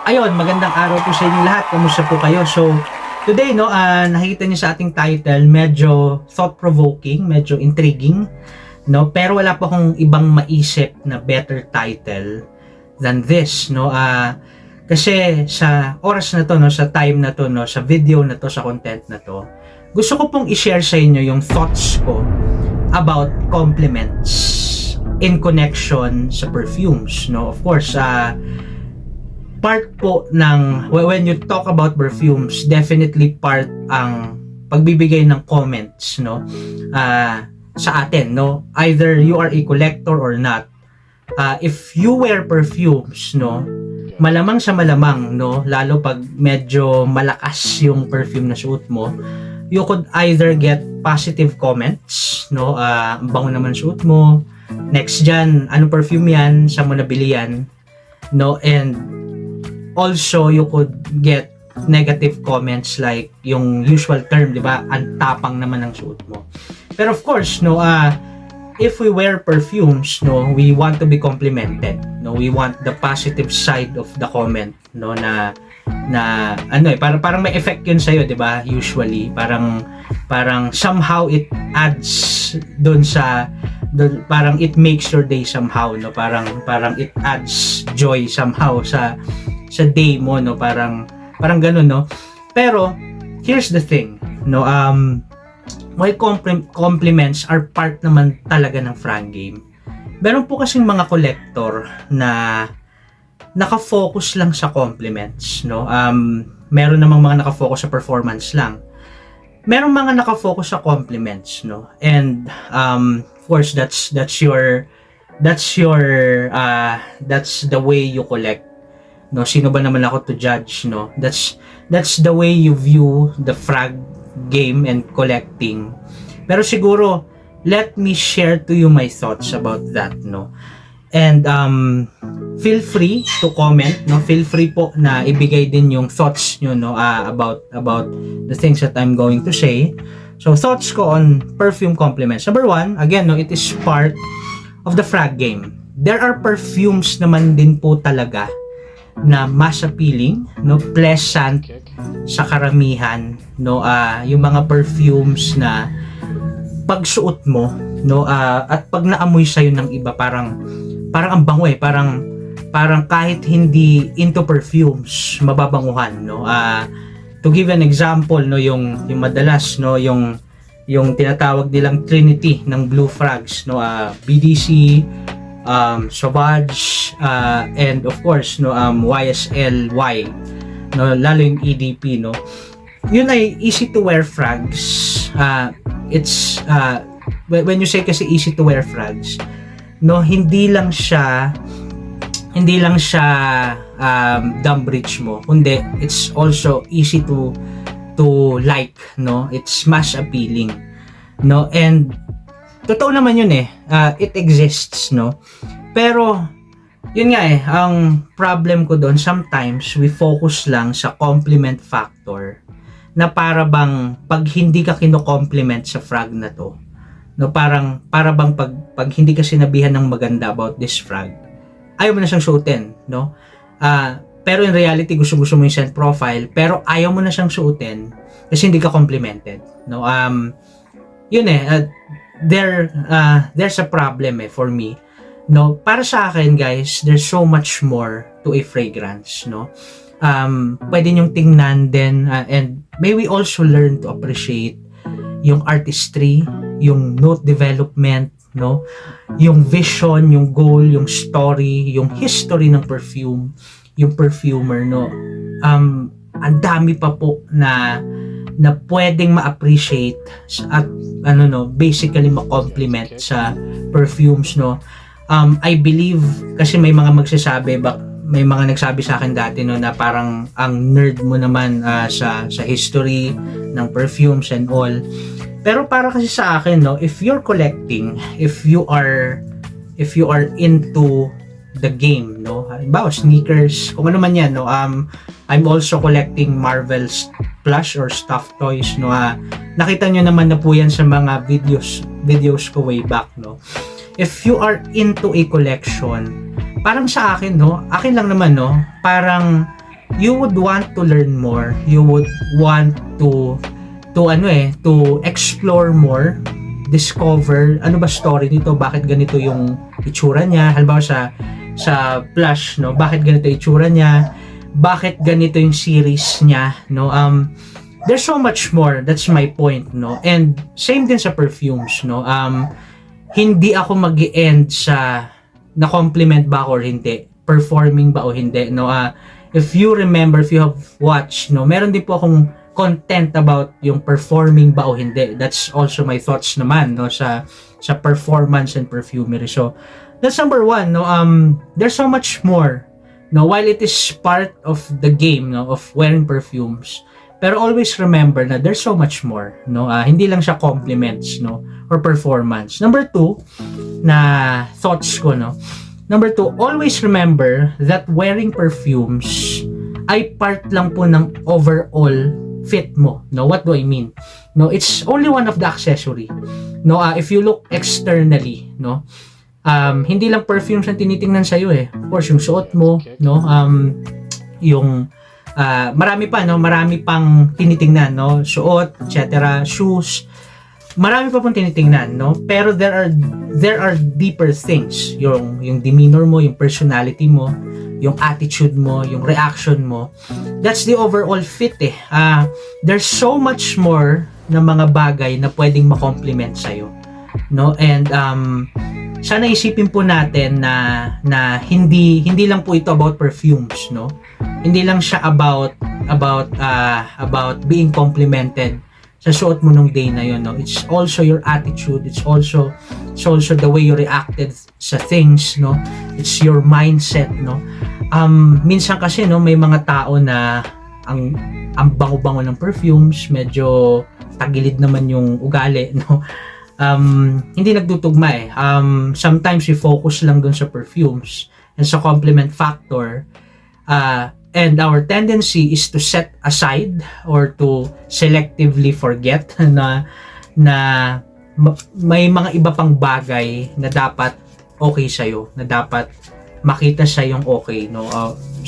Ayun, magandang araw po sa inyo lahat. Kamusta po kayo? So, today, no, nakikita niyo sa ating title, medyo thought-provoking, medyo intriguing, no? Pero wala pa akong ibang maisip na better title than this, no? Kasi sa oras na to, no, sa time na to, no, sa video na to, sa content na to, gusto ko pong i-share sa inyo yung thoughts ko about compliments in connection sa perfumes, no? Of course, part po ng when you talk about perfumes, definitely part ang pagbibigay ng comments, no, sa atin, no, either you are a collector or not. If you wear perfumes, no, malamang sa malamang, no, lalo pag medyo malakas yung perfume na suot mo, you could either get positive comments, no, ang bango naman suot mo, next dyan, anong perfume yan, saan mo nabili yan, no, and also, you could get negative comments like yung usual term, di ba? Ang tapang naman ng suot mo. Pero of course, no, if we wear perfumes, no, we want to be complimented. No, we want the positive side of the comment, no, na ano parang may effect yun sa'yo, di ba? Usually, parang somehow it adds parang it makes your day somehow, no, parang it adds joy somehow sa day mo, no, parang ganun, no. Pero here's the thing, no, while compliments are part naman talaga ng frag game, meron po kasing mga collector na naka-focus lang sa compliments, no. Meron namang mga naka-focus sa performance lang, merong mga naka-focus sa compliments, no, and of course that's the way you collect, no. Sino ba naman ako to judge, no? That's the way you view the frag game and collecting. Pero siguro, let me share to you my thoughts about that, no. And feel free to comment, no. Feel free po na ibigay din yung thoughts nyo, no, about the things that I'm going to say. So thoughts ko on perfume compliments. Number one, again, no, it is part of the frag game. There are perfumes naman din po talaga na mas appealing, no, pleasant sa karamihan, no, yung mga perfumes na pagsuot mo, no, at pag naamoy sa'yo ng iba, parang ang bango, parang kahit hindi into perfumes, mababanguhan, no. To give an example, no, yung madalas, no, yung tinatawag nilang Trinity ng Blue Frags, no, BDC, Sauvage, and of course, no, YSL-Y, no, lalo yung EDP, no. Yun ay easy to wear frags. It's when you say kasi easy to wear frags, no, hindi lang siya dumb rich mo, kundi it's also easy to like, no. It's mass appealing, no, and totoo naman yun, it exists, no. Pero yun nga, ang problem ko doon, sometimes we focus lang sa compliment factor, na para bang pag hindi ka kino-compliment sa frag na to, no, para bang pag hindi ka sinabihan ng maganda about this frag, ayaw mo na siyang suotin, no. Pero in reality, gusto mo yung scent profile, pero ayaw mo na siyang suotin kasi hindi ka complimented, no. Yun, there's a problem, for me, no. Para sa akin, guys, there's so much more to a fragrance, no. Pwede nyong tingnan din, and may we also learn to appreciate yung artistry, yung note development, no, yung vision, yung goal, yung story, yung history ng perfume, yung perfumer, no. Ang dami pa po na pwedeng ma-appreciate at basically ma-compliment sa perfumes, no. I believe kasi may mga nagsabi sa akin dati, no, na parang ang nerd mo naman sa history ng perfumes and all. Pero para kasi sa akin, no, if you're collecting, if you are into the game, no, halimbawa sneakers, kung ano man yan, no, I'm also collecting Marvel's plush or stuffed toys, no. Nakita nyo naman na po yan sa mga videos ko way back, no. If you are into a collection, parang sa akin, no, akin lang naman, no, parang you would want to learn more. You would want to explore more, discover ano ba story nito, bakit ganito yung itsura niya. Halimbawa sa blush, no, bakit ganito yung itsura niya, bakit ganito yung series niya, no. There's so much more. That's my point, no. And same din sa perfumes, no. Hindi ako mag-e-end sa na-compliment ba ako or hindi, performing ba o hindi, no. If you remember, if you have watched, no, meron din po akong content about yung performing ba o hindi. That's also my thoughts naman, no, sa performance and perfumery. So that's number one, no. There's so much more, no, while it is part of the game, no, of wearing perfumes, pero always remember na there's so much more, no. Hindi lang siya compliments, no, or performance. Number two na thoughts ko, no, number two, always remember that wearing perfumes ay part lang po ng overall fit mo, no. What do I mean? No, it's only one of the accessory, no. If you look externally, no, hindi lang perfumes ang tinitingnan sa iyo eh. Of course, yung suot mo, no, yung marami pa, no, marami pang tinitingnan, no, suot, etc., shoes, marami pa pong tinitingnan, no. Pero there are deeper things, yung demeanor mo, yung personality mo, yung attitude mo, yung reaction mo. That's the overall fit eh. There's so much more na mga bagay na pwedeng ma-compliment sa'yo, no. And sana isipin po natin na hindi lang po ito about perfumes, no. Hindi lang siya about being complimented sa suot mo nung day na yun, no. It's also your attitude, it's also the way you reacted sa things, no. It's your mindset, no. Minsan kasi, no, may mga tao na ang bango-bango ng perfumes, medyo tagilid naman yung ugali, no. Hindi nagtutugma eh. Sometimes we focus lang dun sa perfumes and sa compliment factor, and our tendency is to set aside or to selectively forget na may mga iba pang bagay na dapat okay sa'yo, na dapat makita sa yung okay, no.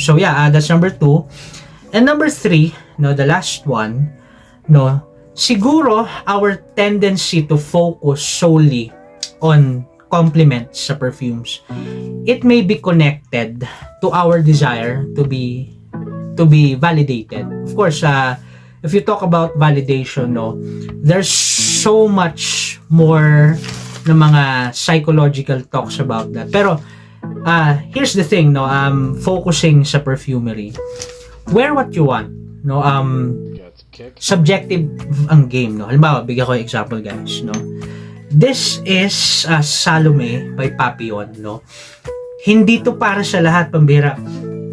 So yeah, that's number two. And number three, no, the last one, no, siguro our tendency to focus solely on compliments sa perfumes, it may be connected to our desire to be validated. Of course, if you talk about validation, no, there's so much more na mga psychological talks about that. Pero here's the thing, no, focusing sa perfumery, wear what you want, no. Subjective ang game, no. Halimbawa, bigyan ko example, guys, no. This is Salome by Papillon, no. Hindi to para sa lahat, pambira.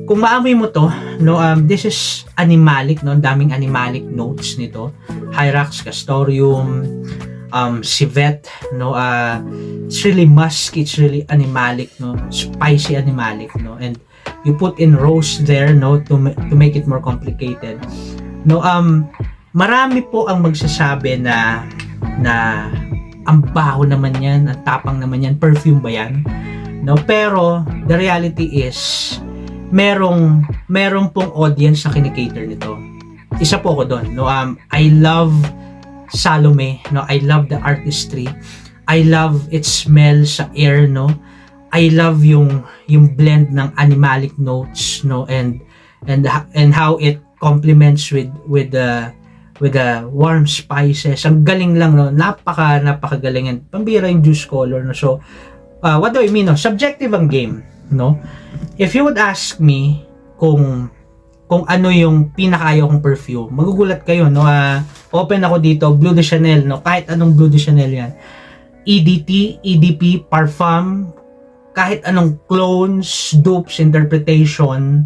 Kung maamoy mo to, no, this is animalic, no. Daming animalic notes nito. Hyrax, Castoreum, civet, no. It's really musky, it's really animalic, no. Spicy animalic, no. And you put in rose there, no, to make it more complicated, no. Marami po ang magsasabi na ang baho naman yan, ang tapang naman yan, perfume ba yan, no. Pero the reality is merong pong audience na kinikater nito. Isa po ako doon, no. I love Salome, no. I love the artistry, I love its smell sa air, no. I love yung blend ng animalic notes, no, and how it complements with the warm spices. Ang galing lang, no. Napakagaling, and pambira yung juice color, no. So what do I mean, no? Subjective ang game, no. If you would ask me kung ano yung pinakaayaw kong perfume, magugulat kayo, no. Open ako dito, Bleu de Chanel, no. Kahit anong Bleu de Chanel yan, EDT, EDP, parfum, kahit anong clones, dupes, interpretation,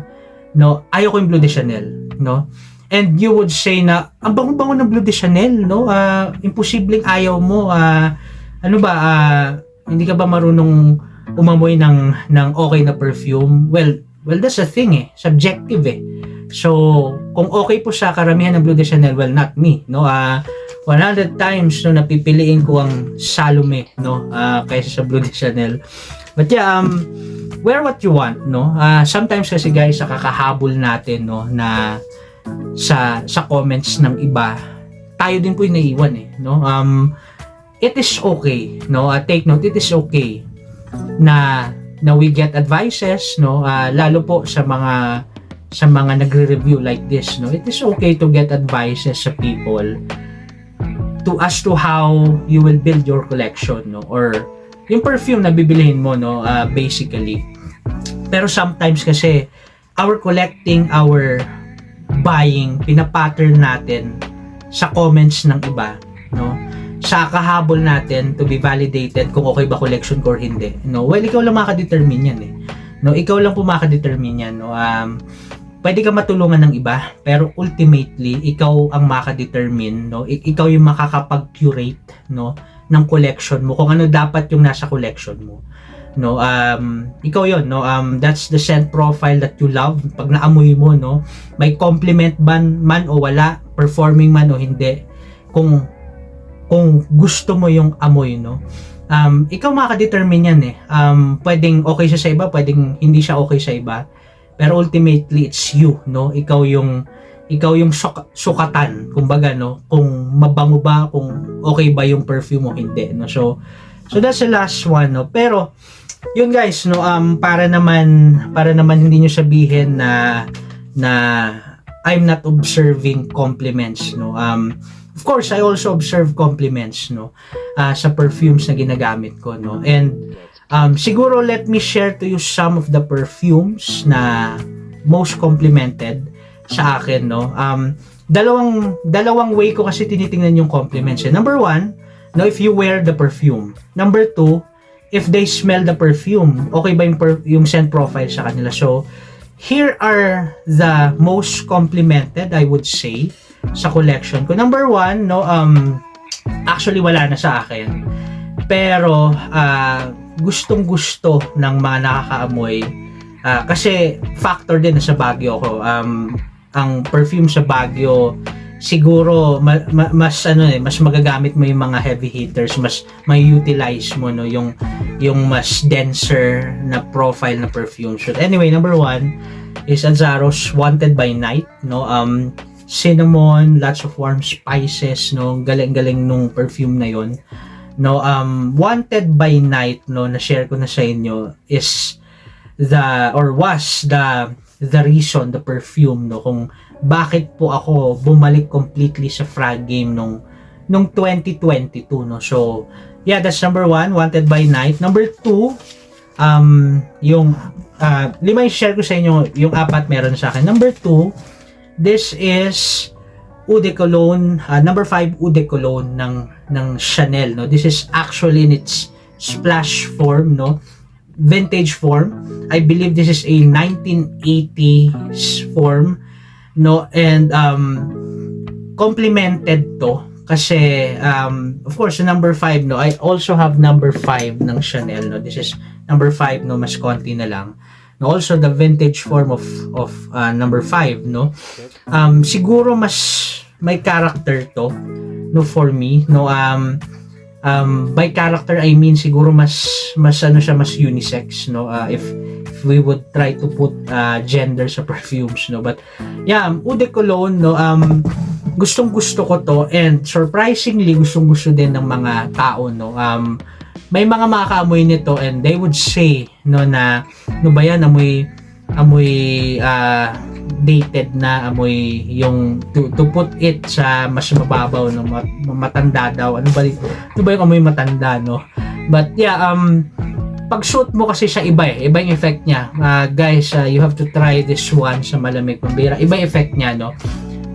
no, ayaw ko yung Bleu de Chanel, no. And you would say na ang bango-bango ng Bleu de Chanel, no. Imposibleng ayaw mo. Ano ba, hindi ka ba marunong umamoy ng okay na perfume? Well, that's a thing eh, subjective eh. So kung okay po sa karamihan ng Bleu de Chanel, well, not me, no. 100 times, no, napipiliin ko ang Salome, no, kaysa sa Bleu de Chanel. But yeah, wear what you want, no? Sometimes kasi guys, sa kakahabol natin, no, na sa comments ng iba, tayo din po yung naiwan eh, no? It is okay, no? Take note, it is okay na we get advices, no? Lalo po sa mga nagre-review like this, no? It is okay to get advices sa people as to how you will build your collection, no? Or yung perfume na bibilihin mo, no? Basically. Pero sometimes kasi our collecting, our buying, pinapattern natin sa comments ng iba, no? Sa kahabol natin to be validated kung okay ba collection ko or hindi, no? Well, ikaw lang makadetermine yan eh, no? Ikaw lang po makadetermine yan, no? Pwede ka matulungan ng iba, pero ultimately ikaw ang makadetermine, no? Ikaw yung makakapag-curate, no, ng collection mo, kung ano dapat yung nasa collection mo, no? Ikaw yon, no? That's the scent profile that you love. Pag naamoy mo, no, may compliment man o wala, performing man o hindi, kung gusto mo yung amoy, no, ikaw makadetermine yan eh. Pwedeng okay siya sa iba, pwedeng hindi siya okay sa iba, pero ultimately it's you, no? Ikaw yung sukatan, kumbaga, no, kung mabango ba, kung okay ba yung perfume mo, hindi, no? So that's the last one, no? Pero yun guys, no, para naman hindi nyo sabihin na I'm not observing compliments, no. Of course, I also observe compliments, no, sa perfumes na ginagamit ko, no. And siguro let me share to you some of the perfumes na most complimented sa akin, no. Dalawang way ko kasi tinitingnan yung compliments. Number one, no, if you wear the perfume. Number two, if they smell the perfume, okay ba yung scent profile sa kanila. So here are the most complimented, I would say, sa collection ko. Number one, no, actually wala na sa akin, pero gustong gusto ng mga nakakaamoy, kasi factor din na sa Baguio ako. Ang perfume sa Baguio siguro mas magagamit mo yung mga heavy hitters, mas may utilize mo, no, yung mas denser na profile na perfume. So anyway, number one is Azzarose Wanted by Night, no. Cinnamon, lots of warm spices, no. Galing-galing nung perfume na yon, no. Wanted by Night, no, na share ko na sa inyo, was the reason, the perfume, no, kung bakit po ako bumalik completely sa frag game nung 2022, no. So yeah, that's number one, Wanted by Night. Number two, yung lima yung share ko sa inyo, yung apat meron sa akin. Number two, this is Eau de Cologne, number 5 Eau de Cologne ng Chanel, no. This is actually in its splash form, no, vintage form. I believe this is a 1980s form, no, and complimented to kasi of course number 5, no. I also have number 5 ng Chanel, no. This is number 5, no, mas konti na lang. No, also the vintage form of number 5, no. Siguro mas may character to, no, for me, no. By character I mean siguro mas siya, mas unisex, no. If we would try to put gender sa perfumes, no. But yeah, Eau de Cologne, no, gustong-gusto ko to, and surprisingly gustong-gusto din ng mga tao, no. May mga makakaamoy nito and they would say, no, na ano ba yan, amoy dated na, amoy yung to put it sa mas mababaw, no, matanda daw, ano ba yung amoy matanda, no. But yeah, pag suot mo kasi sa iba yung effect niya, guys. You have to try this one sa malamig, pambira, iba effect niya, no.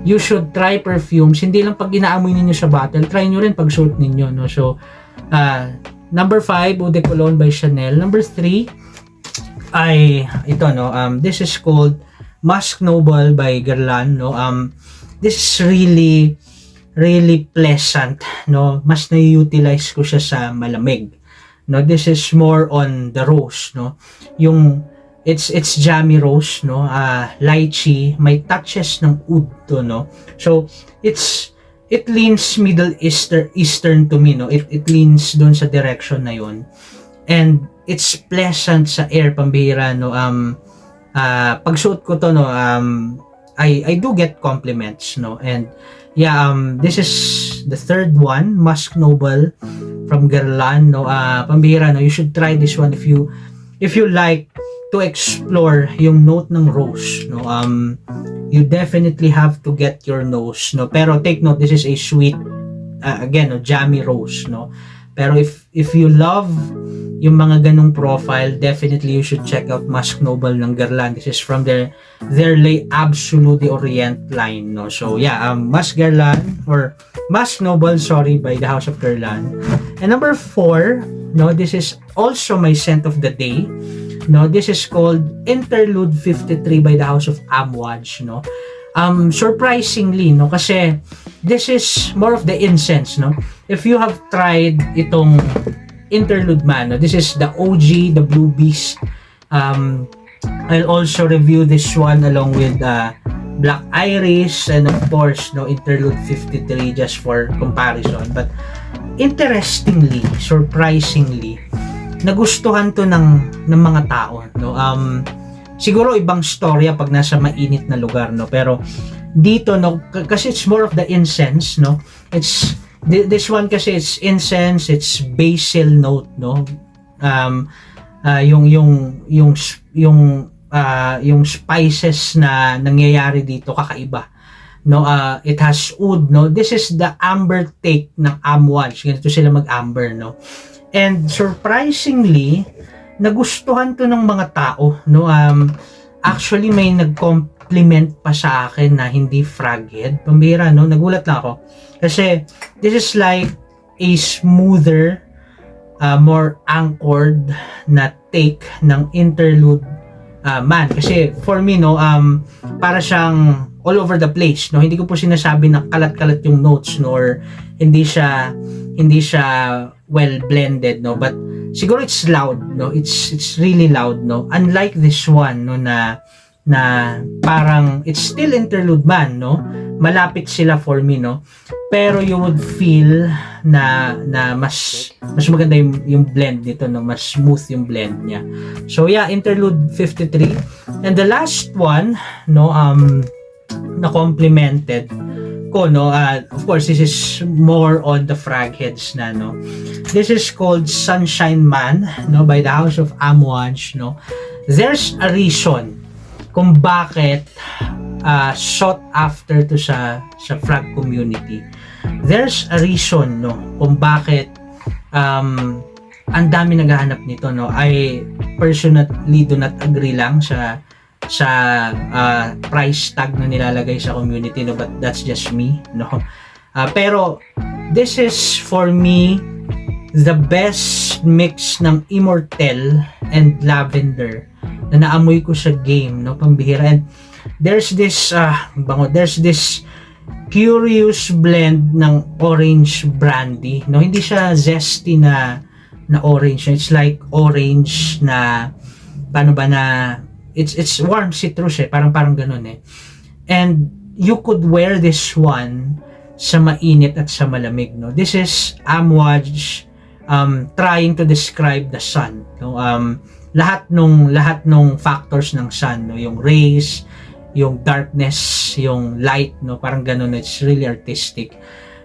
You should try perfumes, hindi lang pag inaamoy ninyo sa bottle, try nyo rin pag suot ninyo, no. So number 5, Eau de Cologne by Chanel. Number 3 ay ito, no. This is called Musk Noble by Guerlain, no. This is really pleasant, no. Mas na-utilize ko siya sa malamig, no. This is more on the rose, no. Yung it's jammy rose, no. Lychee, may touches ng oud to, no. So it leans Middle Eastern to me, no. It leans doon sa direction na yon. And it's pleasant sa air, pambihira, no. Pagsuot ko to, no, I do get compliments, no. And yeah, this is the third one, Musk Noble from Guerlain, no. Pambihira, no, you should try this one if you like to explore yung note ng rose, no. You definitely have to get your nose, no. Pero take note, this is a sweet, again, no, jammy rose, no. Pero if you love yung mga ganong profile, definitely you should check out Musk Noble ng Guerlain. This is from their Les Absolu d'Orient line, no. So yeah, Musk Noble, sorry, by the House of Guerlain. And number 4, no, this is also my scent of the day, no. This is called Interlude 53 by the House of Amouage, no. Surprisingly, no, kasi this is more of the incense, no. If you have tried itong Interlude Man, no, this is the OG, the Blue Beast. I'll also review this one along with Black Iris and of course, no, Interlude 53 just for comparison. But interestingly, surprisingly, nagustuhan to ng mga tao, no. Siguro ibang storya pag nasa mainit na lugar, no, pero dito, no, kasi it's more of the incense, no. It's this one kasi it's incense, it's basil note, no. Yung spices na nangyayari dito kakaiba, no. It has oud, no. This is the amber take ng Amouage. Ganito sila mag-amber, no. And surprisingly, nagustuhan to ng mga tao, no. Actually may nag-compliment pa sa akin na hindi fraghead. Pambira, no. Nagulat lang ako kasi this is like a smoother, more anchored na take ng Interlude Man. Kasi for me, no, para siyang all over the place, no. Hindi ko po sinasabi na kalat-kalat yung notes, no, or hindi siya well blended, no, but siguro it's loud, no. It's really loud, no. Unlike this one, no, na parang it's still Interlude Man, no. Malapit sila for me, no. Pero you would feel na mas maganda yung blend nito, no. Mas smooth yung blend niya. So yeah, Interlude 53. And the last one, no, na complimented ko, no, of course this is more on the fragheads na, no. This is called Sunshine Man, no, by the House of Amouage, no. There's a reason kung bakit sought after to sa frag community. There's a reason, no, kung bakit ang dami naghahanap nito, no. I personally do not agree lang sa price tag na nilalagay sa community, no, but that's just me, no. Pero this is for me the best mix ng Immortelle and Lavender na naamoy ko sa game, no, pambihira. And there's this there's this curious blend ng orange brandy, no. Hindi siya zesty na orange, it's like orange na paano ba na it's warm citrus, parang ganun, and you could wear this one sa mainit at sa malamig, no. This is Amouage trying to describe the sun, no. Lahat nung factors ng sun, no, yung rays, yung darkness, yung light, no, parang ganun. It's really artistic,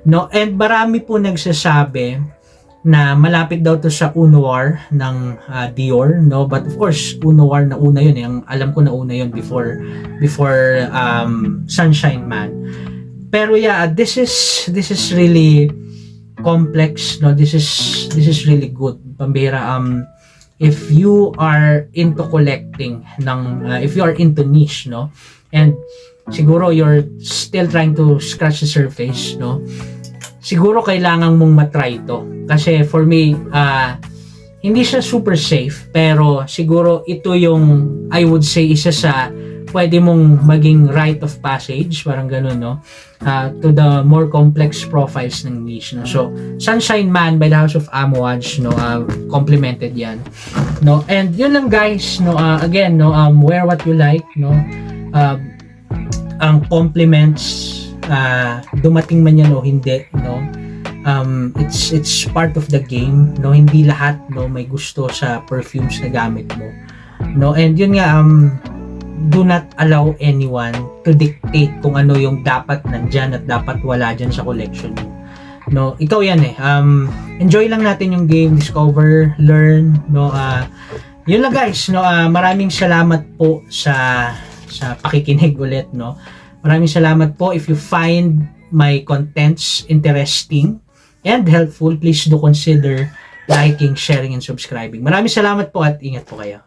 no. And marami po nagsasabi na malapit daw to sa Uo Noir ng Dior, no, but of course Uo Noir na una yun, ang alam ko na una yun before Sunshine Man. Pero yeah, this is really complex, no. This is really good, pambira. If you are into collecting if you are into niche, no, and siguro you're still trying to scratch the surface, no, siguro kailangan mong matry ito. Kasi for me, hindi siya super safe, pero siguro ito yung, I would say, isa sa pwede mong maging rite of passage, parang ganun, no, to the more complex profiles ng niche, no. So Sunshine Man by the House of Amouage, no, complimented yan, no. And yun lang, guys, no. Again, no, wear what you like, no. Ang compliments, dumating man yan o hindi, no, It's part of the game, no? Hindi lahat, no, may gusto sa perfumes na gamit mo, no? And yun nga, do not allow anyone to dictate kung ano yung dapat nandyan at dapat wala dyan sa collection mo, no? Ikaw yan eh. Enjoy lang natin yung game, discover, learn, no? Yun lang guys, no? Maraming salamat po sa pakikinig ulit, no? Maraming salamat po. If you find my contents interesting and helpful, please do consider liking, sharing, and subscribing. Maraming salamat po at ingat po kayo.